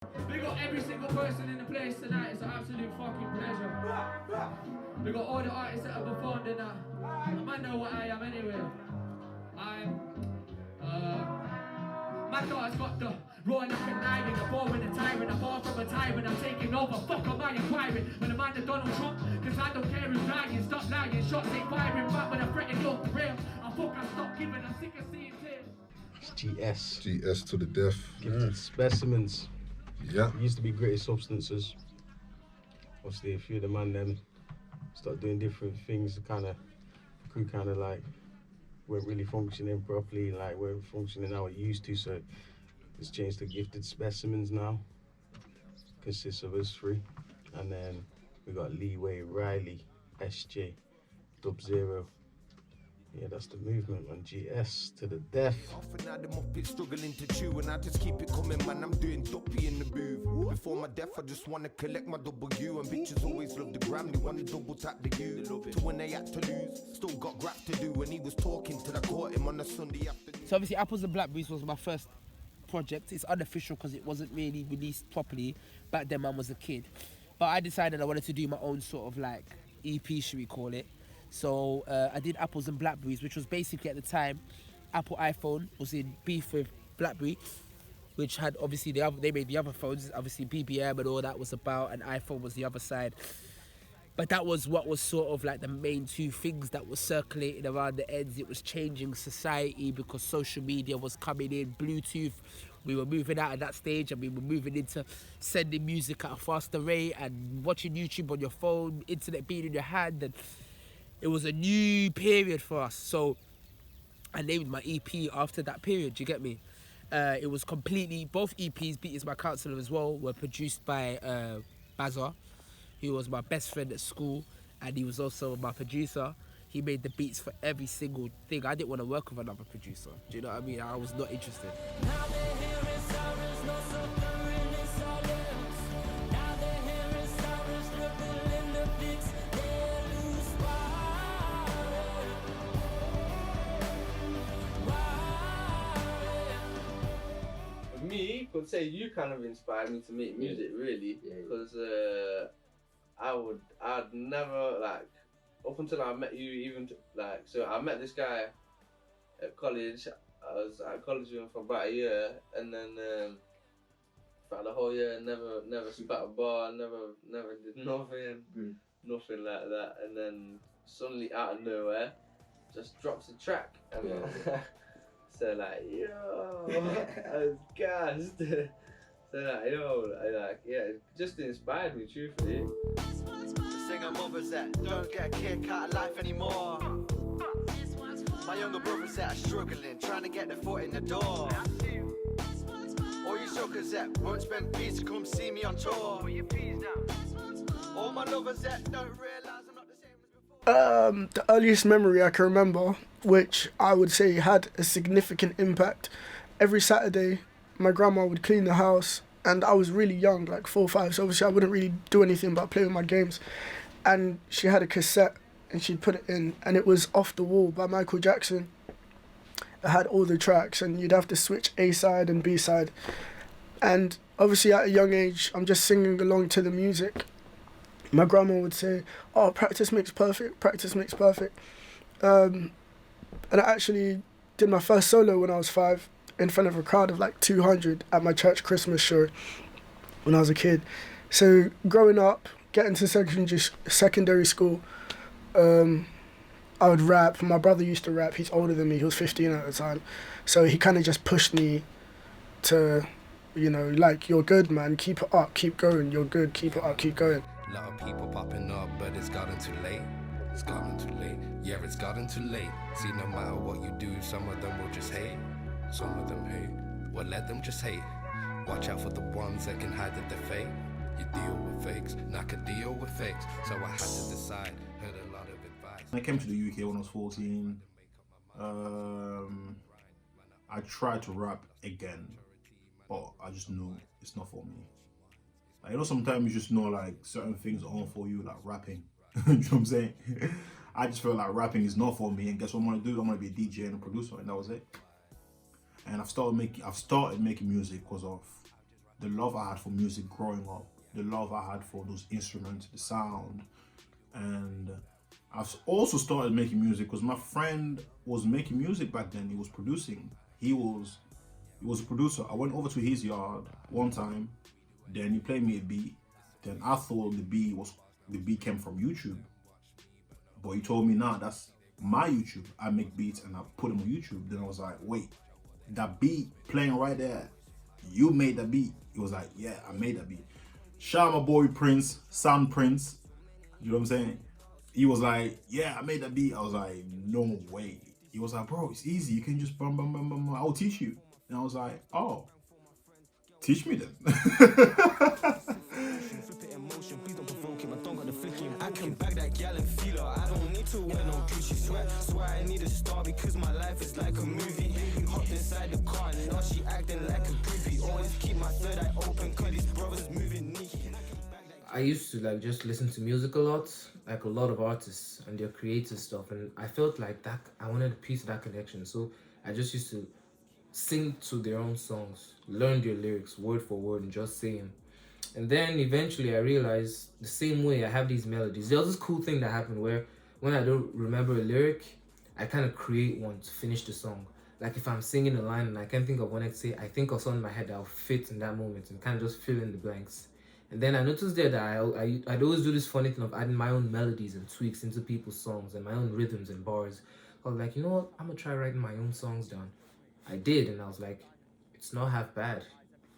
We got every single person in the place tonight. It's an absolute fucking pleasure. We got all the artists that have performed in that. I might know what I am anyway. My daughter's got the roaring up and lying, the ball with the tyrant, I'm far from a tyrant, I'm taking over, fuck am I inquiring? When I'm under Donald Trump, cause I don't care who's lying, stop lying, shots ain't firing, back when I threaten you off the rail, I fuck, I stop giving, I'm sick of seeing tears. GS. GS to the death. Gifted specimens. Yeah. It used to be Gritty Substances. Obviously, a few of the man them start doing different things. The crew like weren't really functioning properly, like we're functioning how it used to. So it's changed to Gifted Specimens now. Consists of us three, and then we got Leeway, Riley, SJ, Dub Zero. Yeah, that's the movement on GS to the death. Often I them up it struggling to chew, and I just keep it coming, man. I'm doing dopey in the booth. Before my death, I just wanna collect my W, and bitches always love the gram. They wanna double tap the U. To when they had to lose, still got graph to do. When he was talking till I caught him on a Sunday afternoon. So obviously, Apples and Blackberries was my first project. It's unofficial because it wasn't really released properly back then. Man was a kid, but I decided I wanted to do my own sort of like EP, should we call it? So I did Apples and Blackberries, which was basically at the time, Apple iPhone was in beef with BlackBerry, which had obviously they made the other phones, obviously BBM and all that was about, and iPhone was the other side. But that was what was sort of like the main two things that was circulating around the ends. It was changing society because social media was coming in, Bluetooth. We were moving out of that stage and we were moving into sending music at a faster rate and watching YouTube on your phone, internet being in your hand, and it was a new period for us. So I named my EP after that period, do you get me? It was completely, both EPs, Beat Is My Counselor as well, were produced by Bazza, who was my best friend at school, and he was also my producer. He made the beats for every single thing. I didn't want to work with another producer, do you know what I mean? I was not interested. Me, could say you kind of inspired me to make music, really, because I'd never, like, up until I met you, so I met this guy at college. I was at college with him for about a year, and then for the whole year, never spat a bar, never did nothing like that, and then suddenly out of nowhere, just drops a track, and so like, yo, I was gassed. So like, yo, it just inspired me, truthfully. Single mothers that don't get a kick out of life anymore. My younger brothers that are struggling, trying to get their foot in the door. All you suckers that won't spend peace to come see me on tour. All my lovers that don't realise I'm not the same as before. The earliest memory I can remember, which I would say had a significant impact, every Saturday my grandma would clean the house, and I was really young, like 4 or 5, so obviously I wouldn't really do anything but play with my games. And she had a cassette and she'd put it in, and it was Off the Wall by Michael Jackson. It had all the tracks, and you'd have to switch A side and B side. And obviously at a young age, I'm just singing along to the music. My grandma would say, oh, practice makes perfect, practice makes perfect. And I actually did my first solo when I was 5 in front of a crowd of like 200 at my church Christmas show when I was a kid. So growing up, getting to secondary school, I would rap. My brother used to rap. He's older than me. He was 15 at the time. So he kind of just pushed me to, like, you're good, man. Keep it up. Keep going. You're good. Keep it up. Keep going. A lot of people popping up, but it's gotten too late. It's gotten too late. Yeah, it's gotten too late. See, no matter what you do, some of them will just hate. Some of them hate. Well, let them just hate. Watch out for the ones that can hide that they're fake. You deal with fakes, and I could deal with fakes. So I had to decide. Heard a lot of advice. When I came to the UK when I was 14, I tried to rap again, but I just knew it's not for me. Like, sometimes you just know like certain things aren't for you, like rapping. You know what I'm saying? I just felt like rapping is not for me, and guess what I'm gonna do? I'm gonna be a DJ and a producer, and that was it. And I've started making music because of the love I had for music growing up, the love I had for those instruments, the sound. And I've also started making music because my friend was making music back then. He was producing. He was a producer. I went over to his yard one time, then he played me a beat. Then I thought the beat came from YouTube. But he told me, nah, that's my YouTube. I make beats and I put them on YouTube. Then I was like, wait, that beat playing right there, you made that beat? He was like, yeah, I made that beat. Shout out my boy Prince, Sam Prince. You know what I'm saying? He was like, yeah, I made that beat. I was like, no way. He was like, bro, it's easy. You can just bum, bum, bum, bum. I'll teach you. And I was like, oh, teach me then. I can back that gal and feel her. I don't need to wear no Gucci sweat. Swear I need a star because my life is like a movie. Hopped inside the car and now she acting like a groupie. Always keep my third eye open cause these brothers moving sneaky. I used to like just listen to music a lot, like a lot of artists and their creative stuff, and I felt like that I wanted a piece of that connection. So I just used to sing to their own songs, learn their lyrics word for word and just say them. And then eventually I realized the same way I have these melodies. There was this cool thing that happened where when I don't remember a lyric, I kind of create one to finish the song. Like if I'm singing a line and I can't think of what I'd say, I think of something in my head that'll fit in that moment and kind of just fill in the blanks. And then I noticed there that I'd always do this funny thing of adding my own melodies and tweaks into people's songs and my own rhythms and bars. I was like, you know what? I'm going to try writing my own songs down. I did, and I was like, it's not half bad.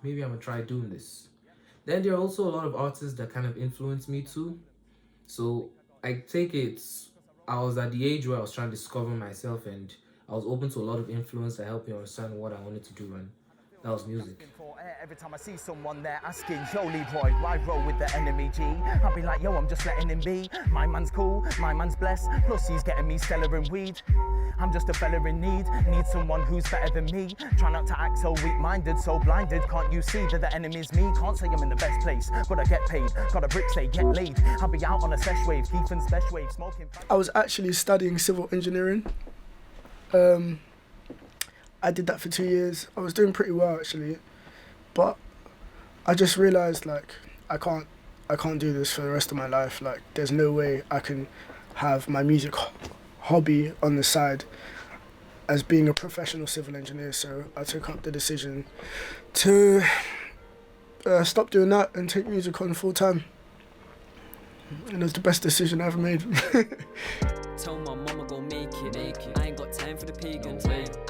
Maybe I'm going to try doing this. Then there are also a lot of artists that kind of influenced me too. So I take it, I was at the age where I was trying to discover myself and I was open to a lot of influence that helped me understand what I wanted to do, and that was music. Every time I see someone there asking, yo Leroy, why roll with the enemy G? I'll be like, yo, I'm just letting him be. My man's cool, my man's blessed, plus he's getting me stellar in weed. I'm just a fella in need someone who's better than me. Try not to act so weak-minded, so blinded. Can't you see that the enemy's me? Can't say I'm in the best place, but I get paid. Got a brick, say get laid. I'll be out on a sesh wave, keep and special wave, smoking. I was actually studying civil engineering. I did that for 2 years. I was doing pretty well actually, but I just realized like I can't do this for the rest of my life. Like there's no way I can have my music hobby on the side as being a professional civil engineer. So I took up the decision to stop doing that and take music on full time. And it was the best decision I ever made. Tell my mama go make it. I ain't got time for the pagan.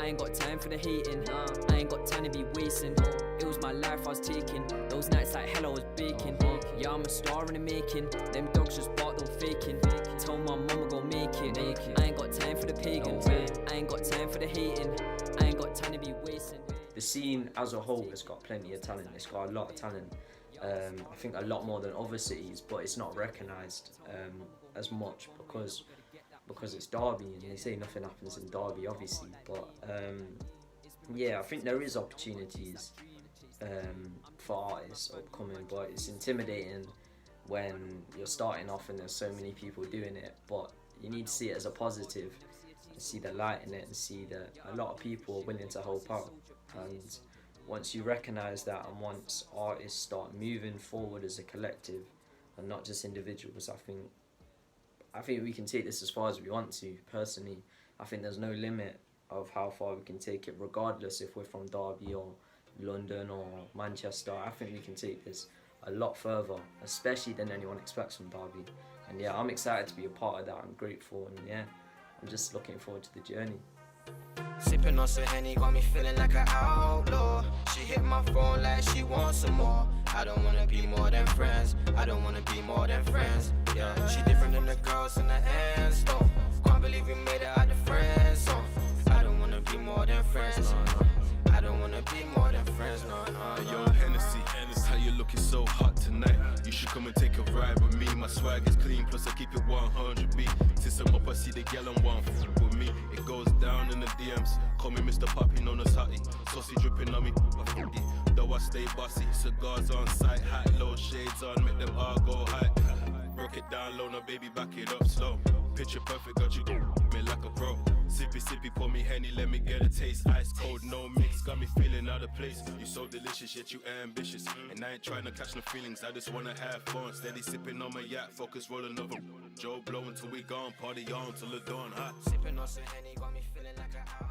I ain't got time for the hating. I ain't got time to be wasting. It was my life I was taking. Those nights like hell I was baking. Yeah, I'm a star in the making. Them dogs just barked on faking. Tell my mama go make it. I ain't got time for the pagan. I ain't got time for the hating. I ain't got time to be wasting. The scene as a whole has got plenty of talent. It's got a lot of talent. I think a lot more than other cities, but it's not recognised as much because it's Derby, and they say nothing happens in Derby, obviously. But yeah, I think there is opportunities for artists upcoming, but it's intimidating when you're starting off and there's so many people doing it. But you need to see it as a positive and see the light in it and see that a lot of people are willing to help out. And once you recognise that, and once artists start moving forward as a collective and not just individuals, I think we can take this as far as we want to. Personally, I think there's no limit of how far we can take it, regardless if we're from Derby or London or Manchester. I think we can take this a lot further, especially than anyone expects from Derby. And yeah, I'm excited to be a part of that. I'm grateful, and yeah, I'm just looking forward to the journey. Sipping on some Henny got me feeling like an outlaw. She hit my phone like she wants some more. I don't wanna be more than friends. I don't wanna be more than friends. Yeah, she different than the girls in the end store. Can't believe we made it out the friends zone. I don't wanna be more than friends. No. I don't wanna be more than friends. No. Yo, Hennessy, how you looking so hot tonight? You should come and take a ride with me. My swag is clean, plus I keep it 100B. Since I'm up, I see the gal on one with me. It goes down in the DMs. Call me Mr. Poppy, known as Hottie. Saucy dripping on me, though I stay bossy. Cigars on sight, hat low, shades on, make them all go high. Broke it down low, now baby back it up slow. Picture perfect, got you me like a bro. Sippy, sippy, pour me Henny, let me get a taste. Ice cold, no mix, got me feeling out of place. You so delicious, yet you ambitious. And I ain't trying to catch no feelings, I just wanna have fun. Steady sipping on my yacht, focus rolling over. Joe blow until we gone, party on till the dawn hot. Sipping on some Henny, got me feeling like an